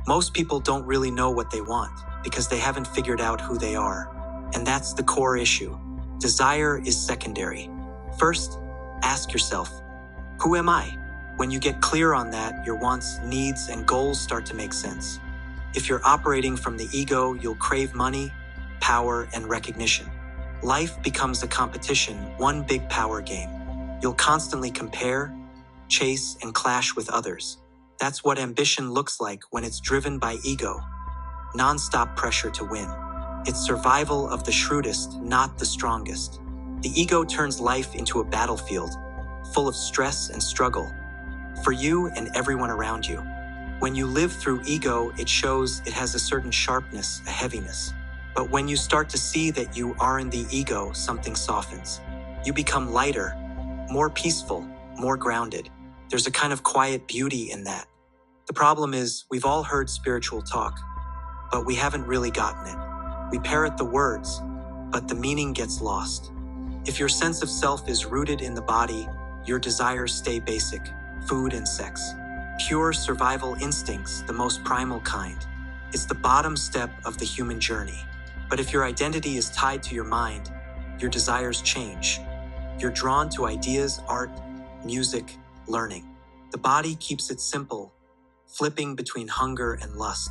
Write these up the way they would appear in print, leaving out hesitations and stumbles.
Most people don't really know what they want because they haven't figured out who they are. And that's the core issue. Desire is secondary. First, ask yourself, who am I? When you get clear on that, your wants, needs, and goals start to make sense. If you're operating from the ego, you'll crave money, power, and recognition. Life becomes a competition, one big power game. You'll constantly compare, chase, and clash with others. That's what ambition looks like when it's driven by ego. Non-stop pressure to win. It's survival of the shrewdest, not the strongest. The ego turns life into a battlefield, full of stress and struggle, for you and everyone around you. When you live through ego, it shows it has a certain sharpness, a heaviness. But when you start to see that you are in the ego, something softens. You become lighter, more peaceful, more grounded. There's a kind of quiet beauty in that. The problem is, we've all heard spiritual talk, but we haven't really gotten it. We parrot the words, but the meaning gets lost. If your sense of self is rooted in the body, your desires stay basic, food and sex. Pure survival instincts, the most primal kind. It's the bottom step of the human journey. But if your identity is tied to your mind, your desires change. You're drawn to ideas, art, music, learning. The body keeps it simple, flipping between hunger and lust.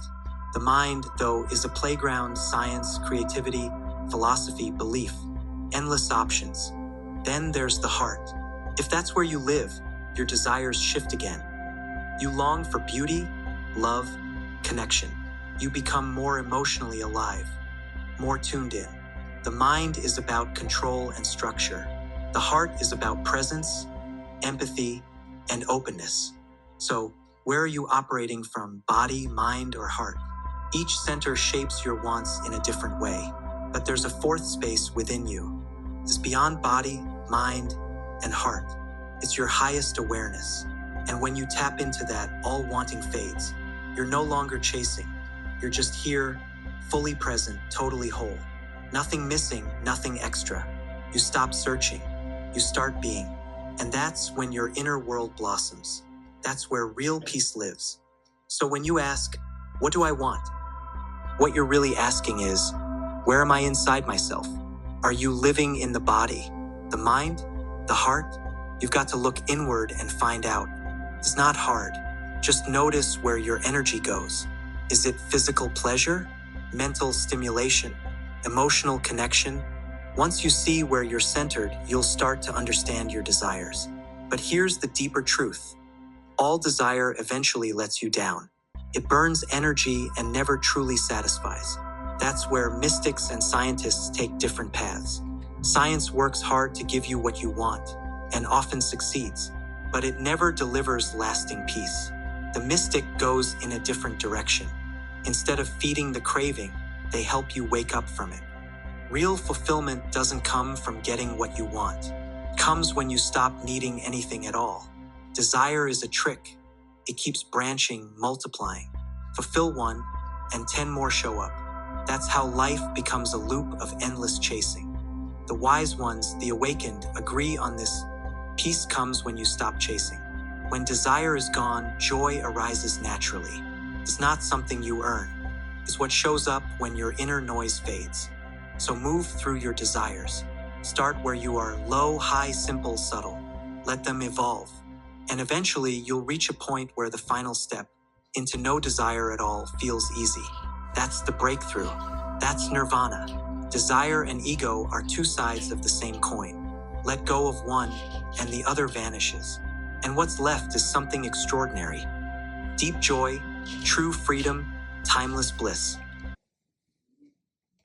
The mind, though, is a playground, science, creativity, philosophy, belief, endless options. Then there's the heart. If that's where you live, your desires shift again. You long for beauty, love, connection. You become more emotionally alive, more tuned in. The mind is about control and structure. The heart is about presence, empathy, and openness. So, where are you operating from, body, mind, or heart? Each center shapes your wants in a different way, but there's a fourth space within you. It's beyond body, mind, and heart. It's your highest awareness. And when you tap into that, all wanting fades. You're no longer chasing. You're just here, fully present, totally whole. Nothing missing, nothing extra. You stop searching. You start being. And that's when your inner world blossoms. That's where real peace lives. So when you ask, what do I want? What you're really asking is, where am I inside myself? Are you living in the body, the mind, the heart? You've got to look inward and find out. It's not hard. Just notice where your energy goes. Is it physical pleasure, mental stimulation, emotional connection? Once you see where you're centered, you'll start to understand your desires. But here's the deeper truth. All desire eventually lets you down. It burns energy and never truly satisfies. That's where mystics and scientists take different paths. Science works hard to give you what you want, and often succeeds, but it never delivers lasting peace. The mystic goes in a different direction. Instead of feeding the craving, they help you wake up from it. Real fulfillment doesn't come from getting what you want. It comes when you stop needing anything at all. Desire is a trick. It keeps branching, multiplying. Fulfill one, and 10 more show up. That's how life becomes a loop of endless chasing. The wise ones, the awakened, agree on this. Peace comes when you stop chasing. When desire is gone, joy arises naturally. It's not something you earn. It's what shows up when your inner noise fades. So move through your desires. Start where you are low, high, simple, subtle. Let them evolve. And eventually you'll reach a point where the final step, into no desire at all, feels easy. That's the breakthrough. That's nirvana. Desire and ego are two sides of the same coin. Let go of one, and the other vanishes. And what's left is something extraordinary. Deep joy, true freedom, timeless bliss.